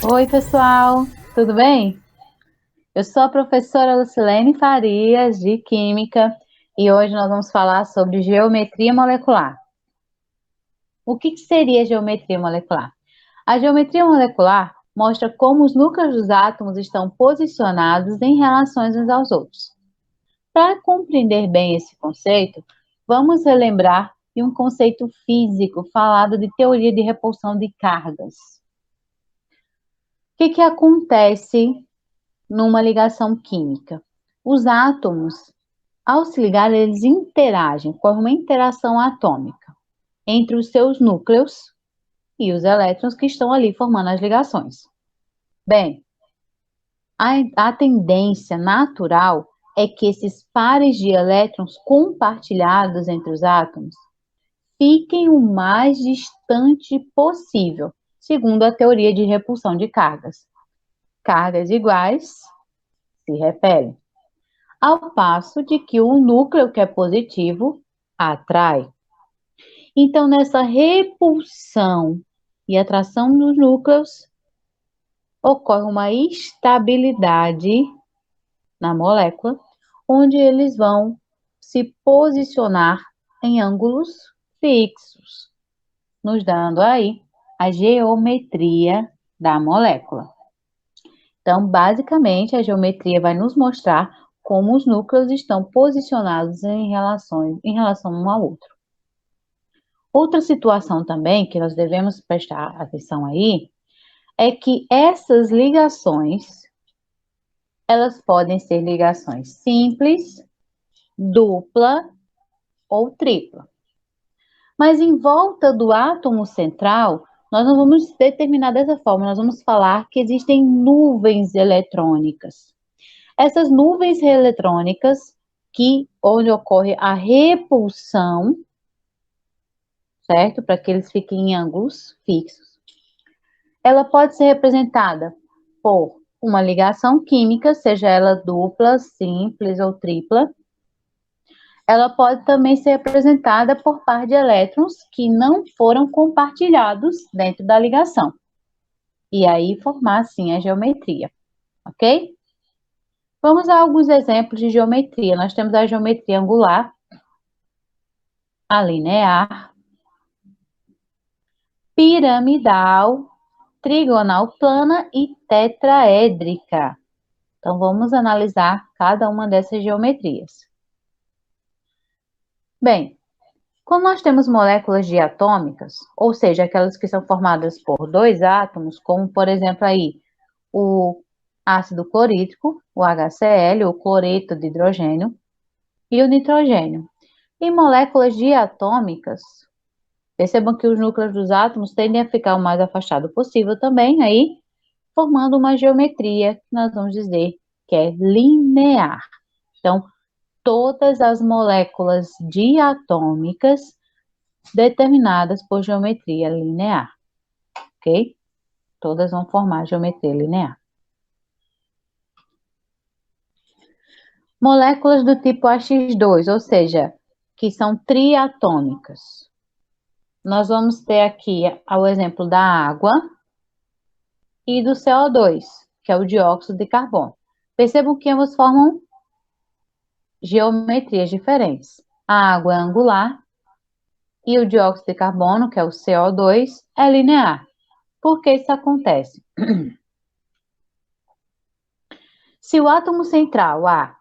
Oi, pessoal, tudo bem? Eu sou a professora Lucilene Farias, de Química, e hoje nós vamos falar sobre geometria molecular. O que seria geometria molecular? A geometria molecular mostra como os núcleos dos átomos estão posicionados em relação uns aos outros. Para compreender bem esse conceito, vamos relembrar de um conceito físico falado de teoria de repulsão de cargas. O que acontece numa ligação química? Os átomos, ao se ligar, eles interagem, com uma interação atômica entre os seus núcleos e os elétrons que estão ali formando as ligações. Bem, a tendência natural é que esses pares de elétrons compartilhados entre os átomos fiquem o mais distante possível, segundo a teoria de repulsão de cargas. Cargas iguais se repelem, ao passo de que o núcleo que é positivo atrai. Então, nessa repulsão e atração dos núcleos, ocorre uma estabilidade na molécula, onde eles vão se posicionar em ângulos fixos, nos dando aí a geometria da molécula. Então, basicamente, a geometria vai nos mostrar como os núcleos estão posicionados em relação um ao outro. Outra situação também que nós devemos prestar atenção aí é que essas ligações, elas podem ser ligações simples, dupla ou tripla. Mas em volta do átomo central, nós não vamos determinar dessa forma, nós vamos falar que existem nuvens eletrônicas. Essas nuvens eletrônicas, onde ocorre a repulsão, certo? Para que eles fiquem em ângulos fixos. Ela pode ser representada por uma ligação química, seja ela dupla, simples ou tripla. Ela pode também ser representada por par de elétrons que não foram compartilhados dentro da ligação. E aí formar, assim, a geometria, ok? Vamos a alguns exemplos de geometria. Nós temos a geometria angular, a linear, piramidal, trigonal plana e tetraédrica. Então, vamos analisar cada uma dessas geometrias. Bem, quando nós temos moléculas diatômicas, ou seja, aquelas que são formadas por dois átomos, como, por exemplo, aí o ácido clorídrico, o HCl, o cloreto de hidrogênio, e o nitrogênio. Em moléculas diatômicas, percebam que os núcleos dos átomos tendem a ficar o mais afastado possível também, aí, formando uma geometria que nós vamos dizer que é linear. Então, todas as moléculas diatômicas determinadas por geometria linear, ok? Todas vão formar geometria linear. Moléculas do tipo AX2, ou seja, que são triatômicas. Nós vamos ter aqui o exemplo da água e do CO2, que é o dióxido de carbono. Percebam que ambos formam geometrias diferentes. A água é angular e o dióxido de carbono, que é o CO2, é linear. Por que isso acontece? Se o átomo central, A,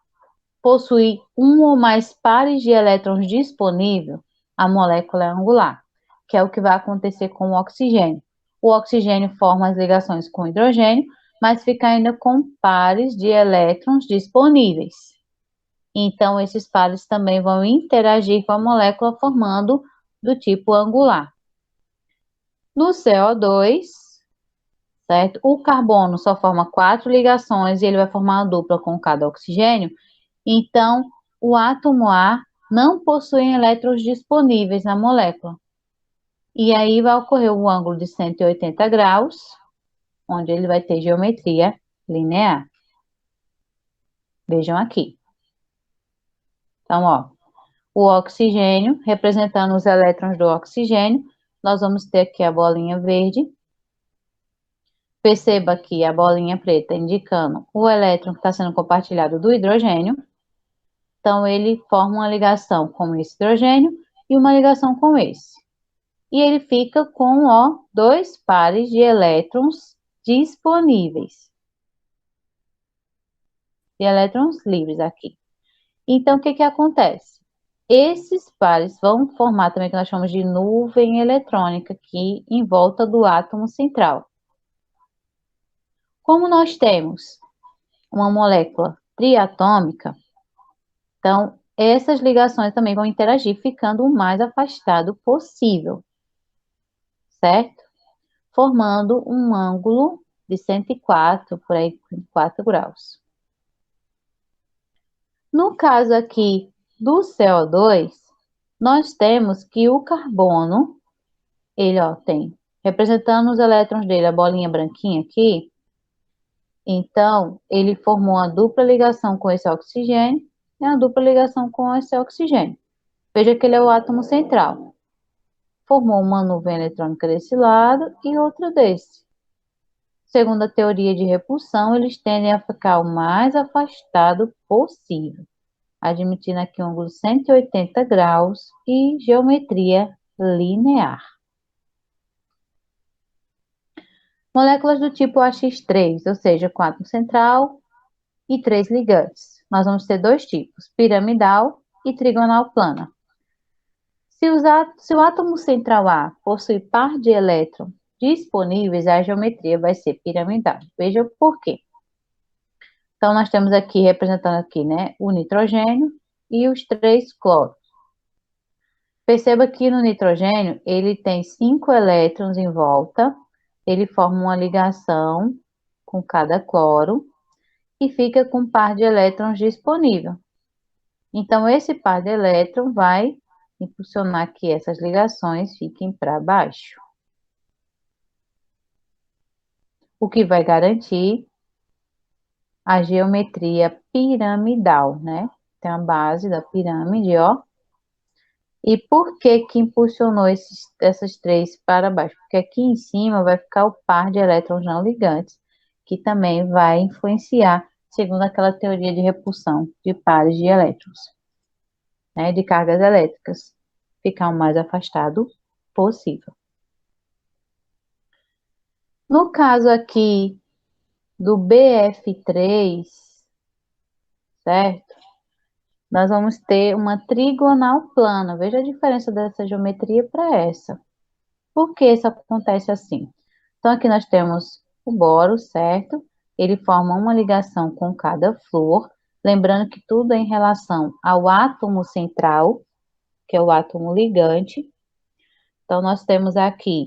possui um ou mais pares de elétrons disponível, a molécula é angular, que é o que vai acontecer com o oxigênio. O oxigênio forma as ligações com o hidrogênio, mas fica ainda com pares de elétrons disponíveis. Então, esses pares também vão interagir com a molécula, formando do tipo angular. No CO2, certo? O carbono só forma 4 ligações e ele vai formar uma dupla com cada oxigênio. Então, o átomo A não possui elétrons disponíveis na molécula. E aí vai ocorrer um ângulo de 180 graus, onde ele vai ter geometria linear. Vejam aqui. Então, ó, o oxigênio, representando os elétrons do oxigênio, nós vamos ter aqui a bolinha verde. Perceba aqui a bolinha preta indicando o elétron que está sendo compartilhado do hidrogênio. Então, ele forma uma ligação com esse hidrogênio e uma ligação com esse. E ele fica com, ó, 2 pares de elétrons disponíveis. De elétrons livres aqui. Então, o que que acontece? Esses pares vão formar também o que nós chamamos de nuvem eletrônica aqui em volta do átomo central. Como nós temos uma molécula triatômica, então essas ligações também vão interagir ficando o mais afastado possível, certo? Formando um ângulo de 104, por aí, 4 graus. No caso aqui do CO2, nós temos que o carbono, ele, ó, tem, representando os elétrons dele, a bolinha branquinha aqui, então, ele formou uma dupla ligação com esse oxigênio e uma dupla ligação com esse oxigênio. Veja que ele é o átomo central. Formou uma nuvem eletrônica desse lado e outra desse. Segundo a teoria de repulsão, eles tendem a ficar o mais afastado possível, admitindo aqui um ângulo 180 graus e geometria linear. Moléculas do tipo AX3, ou seja, com átomo central e 3 ligantes. Nós vamos ter 2 tipos, piramidal e trigonal plana. Se o átomo central A possui par de elétrons disponíveis, a geometria vai ser piramidal. Veja por quê. Então, nós temos aqui, representando aqui, né, o nitrogênio e os 3 cloros. Perceba que no nitrogênio, ele tem 5 elétrons em volta, ele forma uma ligação com cada cloro e fica com um par de elétrons disponível. Então, esse par de elétrons vai impulsionar que essas ligações fiquem para baixo. O que vai garantir a geometria piramidal, né? Tem a base da pirâmide, ó. E por que que impulsionou essas 3 para baixo? Porque aqui em cima vai ficar o par de elétrons não ligantes, que também vai influenciar, segundo aquela teoria de repulsão de pares de elétrons, né? De cargas elétricas, ficar o mais afastado possível. No caso aqui do BF3, certo? Nós vamos ter uma trigonal plana. Veja a diferença dessa geometria para essa. Por que isso acontece assim? Então, aqui nós temos o boro, certo? Ele forma uma ligação com cada flúor. Lembrando que tudo é em relação ao átomo central, que é o átomo ligante. Então, nós temos aqui,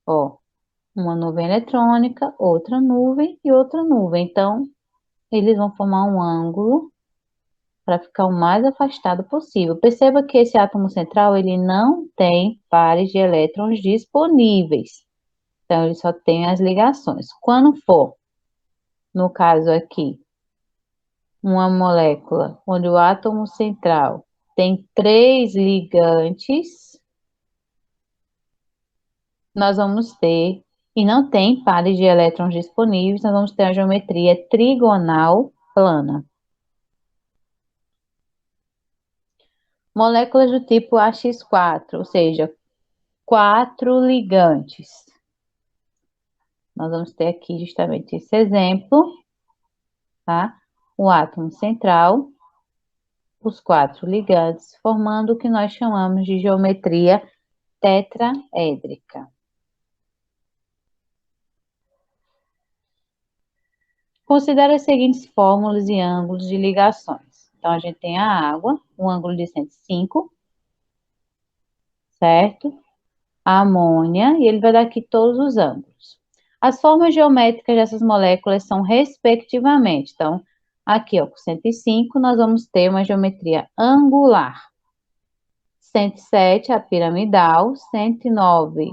ó, uma nuvem eletrônica, outra nuvem e outra nuvem. Então, eles vão formar um ângulo para ficar o mais afastado possível. Perceba que esse átomo central, ele não tem pares de elétrons disponíveis. Então, ele só tem as ligações. Quando for, no caso aqui, uma molécula onde o átomo central tem 3 ligantes, nós vamos ter, e não tem pares de elétrons disponíveis, nós vamos ter a geometria trigonal plana. Moléculas do tipo AX4, ou seja, 4 ligantes. Nós vamos ter aqui justamente esse exemplo, tá? O átomo central, os 4 ligantes, formando o que nós chamamos de geometria tetraédrica. Considere as seguintes fórmulas e ângulos de ligações. Então, a gente tem a água, um ângulo de 105, certo? A amônia, e ele vai dar aqui todos os ângulos. As formas geométricas dessas moléculas são respectivamente. Então, aqui, ó, com 105, nós vamos ter uma geometria angular. 107, a piramidal, 109,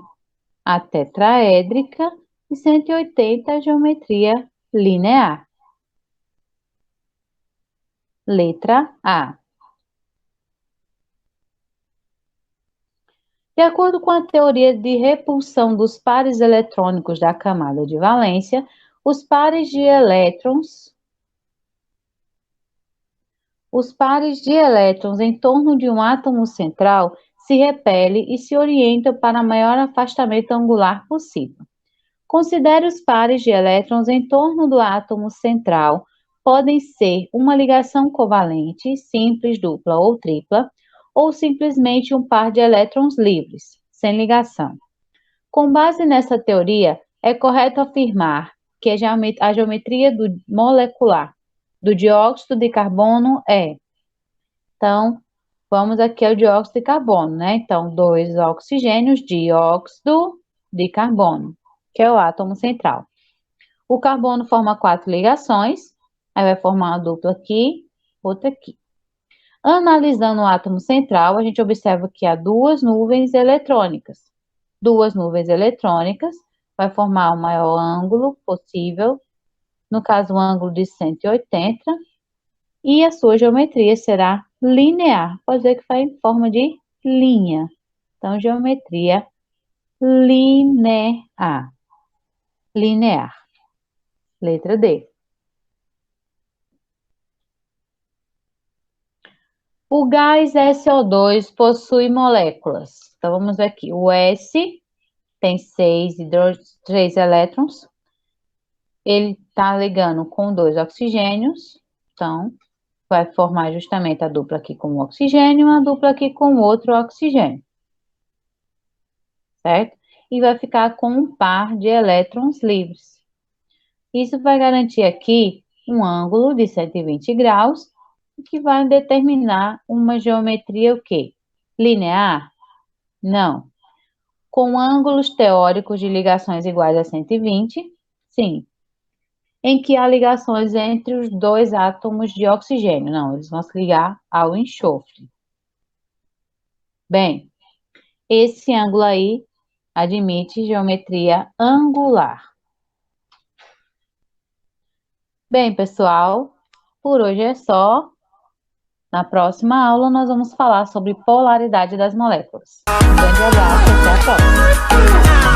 a tetraédrica e 180, a geometria linear. Letra A. De acordo com a teoria de repulsão dos pares eletrônicos da camada de valência, os pares de elétrons em torno de um átomo central se repelem e se orientam para maior afastamento angular possível. Considere os pares de elétrons em torno do átomo central. Podem ser uma ligação covalente, simples, dupla ou tripla, ou simplesmente um par de elétrons livres, sem ligação. Com base nessa teoria, é correto afirmar que a geometria molecular do dióxido de carbono é. Então, vamos aqui ao dióxido de carbono, né? Então, 2 oxigênios, dióxido de carbono, que é o átomo central. O carbono forma 4 ligações, aí vai formar uma dupla aqui, outra aqui. Analisando o átomo central, a gente observa que há 2 nuvens eletrônicas. 2 nuvens eletrônicas vai formar o maior ângulo possível, no caso, um ângulo de 180, e a sua geometria será linear. Pode dizer que vai em forma de linha. Então, geometria linear. Linear. Letra D. O gás SO2 possui moléculas. Então, vamos ver aqui. O S tem 3 elétrons. Ele está ligando com 2 oxigênios. Então, vai formar justamente a dupla aqui com um oxigênio, a dupla aqui com outro oxigênio. Certo? E vai ficar com um par de elétrons livres. Isso vai garantir aqui um ângulo de 120 graus, que vai determinar uma geometria o quê? Linear? Não. Com ângulos teóricos de ligações iguais a 120? Sim. Em que há ligações entre os 2 átomos de oxigênio? Não, eles vão se ligar ao enxofre. Bem, esse ângulo aí admite geometria angular. Bem, pessoal, por hoje é só. Na próxima aula, nós vamos falar sobre polaridade das moléculas. Um grande abraço e até a próxima!